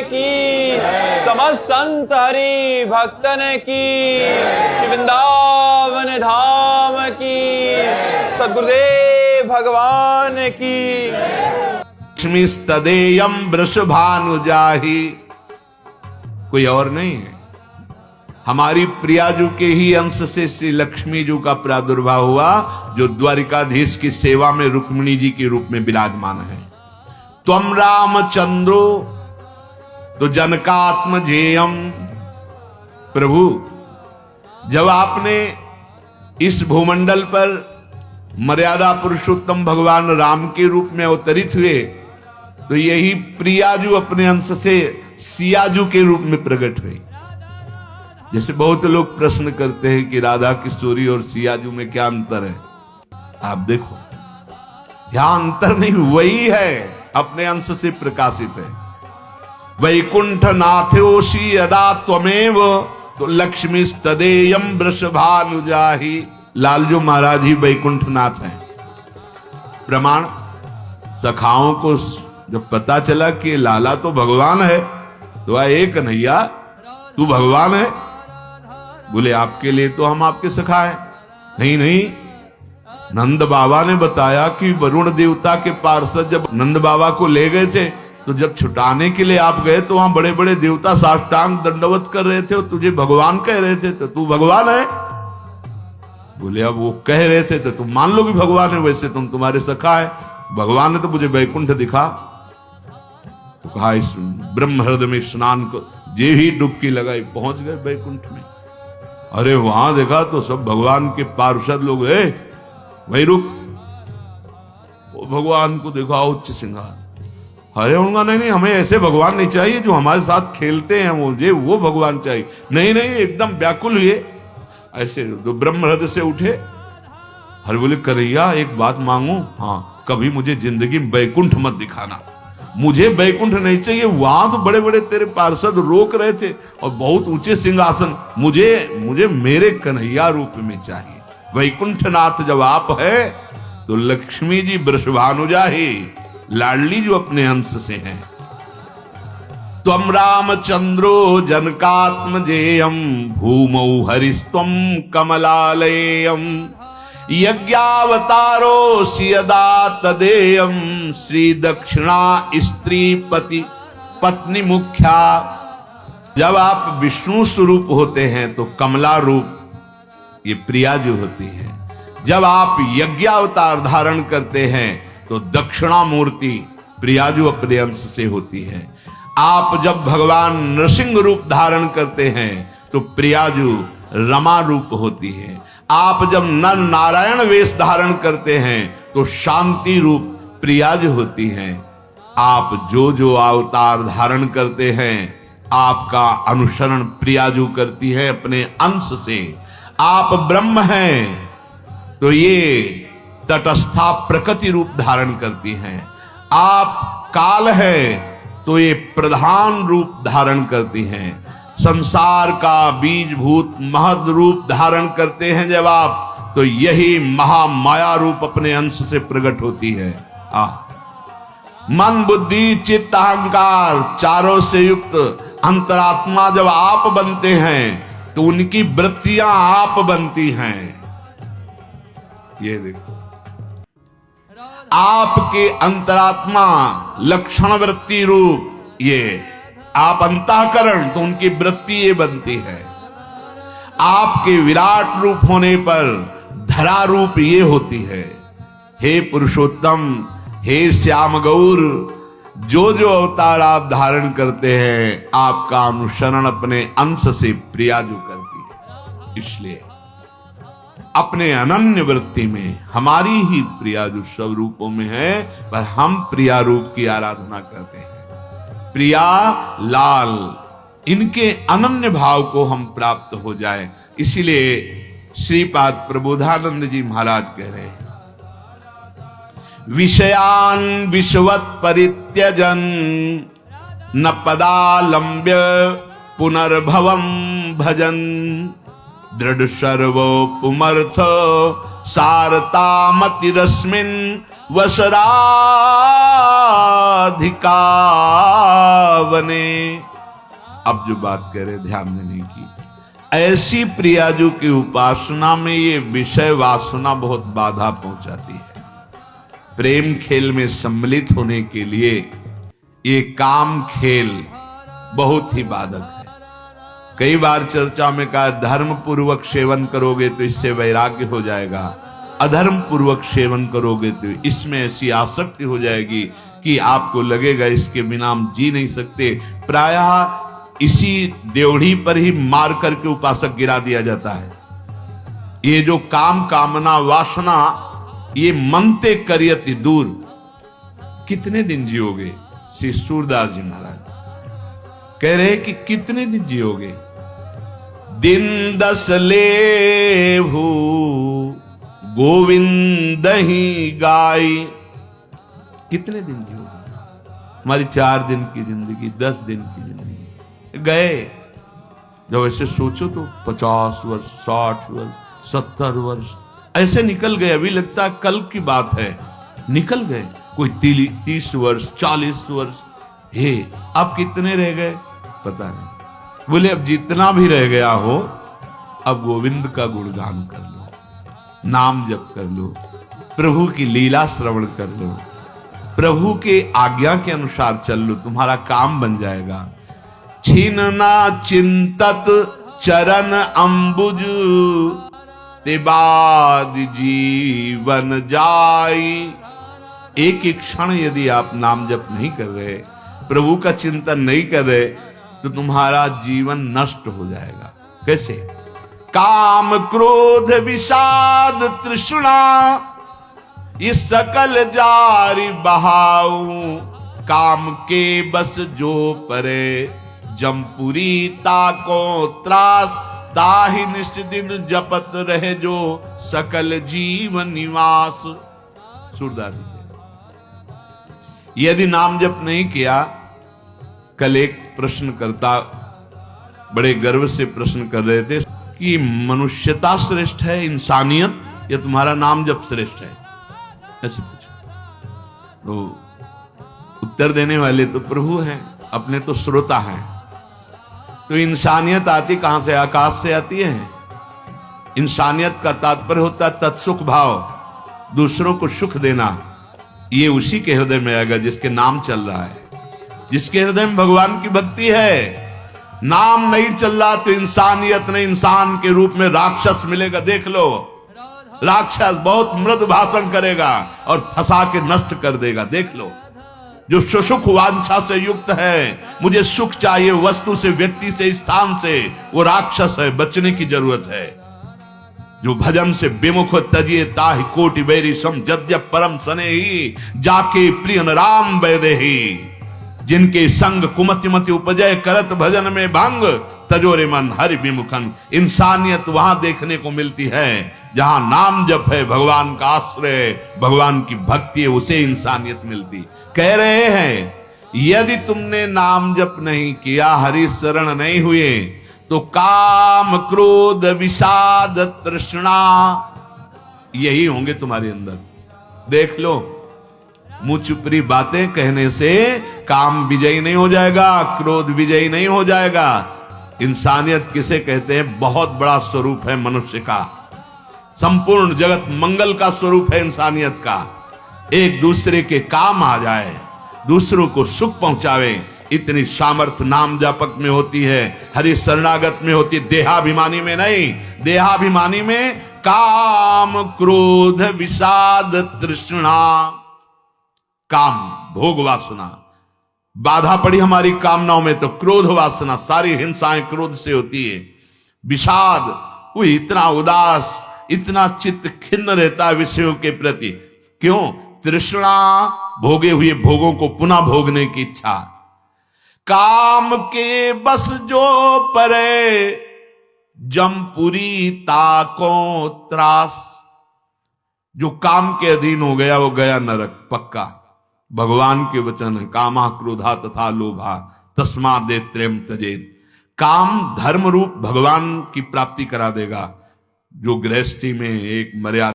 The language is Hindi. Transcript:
की, समस्त संत हरि भक्तन की, श्री वृंदावन धाम की, सद्गुरुदेव भगवान की। लक्ष्मी तदेयम वृषभानुजाहि, कोई और नहीं है, हमारी प्रियाजू के ही अंश से श्री लक्ष्मी जी का प्रादुर्भाव हुआ, जो द्वारिकाधीश की सेवा में रुक्मिणी जी के रूप में विराजमान है। त्वम रामचंद्रो तो जनकात्मजेयम, प्रभु जब आपने इस भूमंडल पर मर्यादा पुरुषोत्तम भगवान राम के रूप में अवतरित हुए, तो यही प्रियाजू अपने अंश से सियाजू के रूप में प्रकट हुई। जैसे बहुत लोग प्रश्न करते हैं कि राधा किशोरी और सियाजू में क्या अंतर है, आप देखो यहां अंतर नहीं, वही है, अपने अंश से प्रकाशित है। वैकुंठ नाथोषी यदा त्वमेव तो लक्ष्मी तदेयम वृषभानुजाहि। लालजू महाराज ही वैकुंठ नाथ हैं। प्रमाण, सखाओं को जब पता चला कि लाला तो भगवान है, तो आए कन्हैया तू भगवान है? बोले आपके लिए तो हम आपके सखा हैं। नहीं नहीं, नंद बाबा ने बताया कि वरुण देवता के पार्षद जब नंद बाबा को ले गए थे, तो जब छुटाने के लिए आप गए तो वहां बड़े बड़े देवता साष्टांग दंडवत कर रहे थे और तुझे भगवान कह रहे थे, तो तू भगवान है? बोले अब वो कह रहे थे तो तुम मान लो कि भगवान है, वैसे तुम तुम्हारे सखा है। भगवान ने तो मुझे वैकुंठ दिखा, तो कहा इस ब्रह्म हृदय में स्नान को जे ही डुबकी लगाई पहुंच गए वैकुंठ में। अरे वहां देखा तो सब भगवान के पार्षद लोग, वही रुक, वो भगवान को देखा उच्च श्रृंगार। अरे उनका नहीं नहीं, हमें ऐसे भगवान नहीं चाहिए जो हमारे साथ खेलते हैं, मुझे वो भगवान चाहिए। नहीं नहीं, एकदम व्याकुल हुए, ऐसे तो ब्रह्म हृदय से उठे। हर बोले कन्हैया एक बात मांगू, हाँ कभी मुझे जिंदगी में बैकुंठ मत दिखाना, मुझे बैकुंठ नहीं चाहिए। वहां तो बड़े बड़े तेरे पार्षद रोक रहे थे और बहुत ऊंचे सिंहासन, मुझे मेरे कन्हैया रूप में चाहिए। वैकुंठनाथ जब आप है तो लक्ष्मी जी वृषभानुजाहि, लाडली जो अपने अंश से हैं। त्वम रामचंद्रो जनकात्मजेयम भूमौ हरिस्त्वम कमलालयम यज्ञावतारो सियदा तदेयम श्री दक्षिणा स्त्री पति पत्नी मुख्या। जब आप विष्णु स्वरूप होते हैं तो कमला रूप ये प्रियाजू होती है। जब आप यज्ञावतार धारण करते हैं तो दक्षिणा मूर्ति प्रियाजू अपने अंश से होती है। आप जब भगवान नृसिंह रूप धारण करते हैं तो प्रियाजू रमा रूप होती है। आप जब नर नारायण वेश धारण करते हैं तो शांति रूप प्रियाजू होती है। आप जो जो अवतार धारण करते हैं आपका अनुसरण प्रियाजू करती है अपने अंश से। आप ब्रह्म हैं तो ये तटस्था प्रकृति रूप धारण करती हैं। आप काल है तो ये प्रधान रूप धारण करती हैं। संसार का बीजभूत महद रूप धारण करते हैं जब आप, तो यही महामाया रूप अपने अंश से प्रकट होती है। मन बुद्धि चित्त अहंकार चारों से युक्त अंतरात्मा जब आप बनते हैं तो उनकी वृत्तियां आप बनती हैं। ये देखो, आपके अंतरात्मा लक्षण वृत्ति रूप ये, आप अंतःकरण तो उनकी वृत्ति ये बनती है। आपके विराट रूप होने पर धरा रूप ये होती है। हे पुरुषोत्तम, हे श्याम गौर, जो जो अवतार आप धारण करते हैं आपका अनुसरण अपने अंश से प्रियाजू करती है। इसलिए अपने अनन्य वृत्ति में हमारी ही प्रियाजू सब रूपों में है, पर हम प्रिया रूप की आराधना करते हैं। प्रिया लाल, इनके अनन्य भाव को हम प्राप्त हो जाए, इसलिए श्रीपाद प्रबोधानंद जी महाराज कह रहे हैं, विषयान विश्वत परित्यजन न पदालंब्य पुनर्भवम भजन दृढ़ सर्वो पुमर्थ सारतामतिरस्मिन् वसराधिकार बने। अब जो बात कह रहे ध्यान देने की, ऐसी प्रियाजू की उपासना में ये विषय वासना बहुत बाधा पहुंचाती है। प्रेम खेल में सम्मिलित होने के लिए ये काम खेल बहुत ही बाधक है। कई बार चर्चा में कहा धर्म पूर्वक सेवन करोगे तो इससे वैराग्य हो जाएगा, अधर्म पूर्वक सेवन करोगे तो इसमें ऐसी आसक्ति हो जाएगी कि आपको लगेगा इसके बिना हम जी नहीं सकते। प्रायः इसी ड्योढ़ी पर ही मार करके उपासक गिरा दिया जाता है। ये जो काम कामना वासना ये मनते करियति दूर, कितने दिन जियोगे? श्री सूरदास जी महाराज कह रहे कि कितने दिन जियोगे? दिन 10 लेहु गोविंद ही गाय। कितने दिन जियोगे? हमारी 4 दिन की जिंदगी, 10 दिन की जिंदगी गए। जब ऐसे सोचो तो 50 वर्ष, 60 वर्ष, 70 वर्ष ऐसे निकल गए। अभी लगता है कल की बात है, निकल गए। कोई 30 वर्ष, 40 वर्ष। हे अब कितने रह गए पता नहीं। बोले अब जितना भी रह गया हो, अब गोविंद का गुणगान कर लो, नाम जप कर लो, प्रभु की लीला श्रवण कर लो, प्रभु के आज्ञा के अनुसार चल लो, तुम्हारा काम बन जाएगा। छिन्ना चिंतत चरण अंबुज ते बाद जीवन जाई। एक एक क्षण यदि आप नाम जप नहीं कर रहे, प्रभु का चिंतन नहीं कर रहे, तो तुम्हारा जीवन नष्ट हो जाएगा। कैसे? काम क्रोध विषाद तृष्णा ये सकल जारी बहाऊ। काम के बस जो परे जमपुरी ताको त्रास। ताहि निष्ठ दिन जपत रहे जो सकल जीव निवास। सूरदास जी यदि नाम जप नहीं किया, कल एक प्रश्नकर्ता बड़े गर्व से प्रश्न कर रहे थे कि मनुष्यता श्रेष्ठ है, इंसानियत, या तुम्हारा नाम जप श्रेष्ठ है? ऐसे पूछा तो उत्तर देने वाले तो प्रभु हैं, अपने तो श्रोता हैं। तो इंसानियत आती कहां से? आकाश से आती है। इंसानियत का तात्पर्य होता है तत्सुख भाव, दूसरों को सुख देना। ये उसी के हृदय में आएगा जिसके नाम चल रहा है, जिसके हृदय में भगवान की भक्ति है। नाम नहीं चल रहा तो इंसानियत नहीं, इंसान के रूप में राक्षस मिलेगा। देख लो, राक्षस बहुत मृदु भाषण करेगा और फंसा के नष्ट कर देगा। देख लो, जो सुसुख वांछा से युक्त है, मुझे सुख चाहिए वस्तु से, व्यक्ति से, स्थान से, वो राक्षस है, बचने की जरूरत है। जो भजन से विमुख तजिए ताहि कोटि बैरी सम जद्यप परम सने ही जाके प्रिय राम वैदे ही। जिनके संग कुमति मति उपजय करत भजन में भंग तजोरे मन हरि विमुखन। इंसानियत वहां देखने को मिलती है जहां नाम जप है, भगवान का आश्रय, भगवान की भक्ति है, उसे इंसानियत मिलती। कह रहे हैं यदि तुमने नाम जप नहीं किया, हरि शरण नहीं हुए, तो काम क्रोध विषाद तृष्णा यही होंगे तुम्हारे अंदर। देख लो, मुंह चुपरी बातें कहने से काम विजयी नहीं हो जाएगा, क्रोध विजयी नहीं हो जाएगा। इंसानियत किसे कहते हैं? बहुत बड़ा स्वरूप है मनुष्य का, संपूर्ण जगत मंगल का स्वरूप है इंसानियत का। एक दूसरे के काम आ जाए, दूसरों को सुख पहुंचावे, इतनी सामर्थ्य नाम जापक में होती है, हरि शरणागत में होती है, देहाभिमानी में नहीं। देहाभिमानी में काम क्रोध विषाद तृष्णा, काम भोग वासना बाधा पड़ी हमारी कामनाओं में, तो क्रोध वासना, सारी हिंसाएं क्रोध से होती है। विषाद, वो इतना उदास, इतना चित्त खिन्न रहता है विषयों के प्रति। क्यों? तृष्णा, भोगे हुए भोगों को पुनः भोगने की इच्छा। काम के बस जो परे जमपुरी ताको त्रास। जो काम के अधीन हो गया वो गया नरक पक्का। भगवान के वचन है, कामा क्रोधा तथा लोभा तस्मा दे त्रेम तजेत। काम धर्म रूप भगवान की प्राप्ति करा देगा। जो गृहस्थी में एक मर्यादा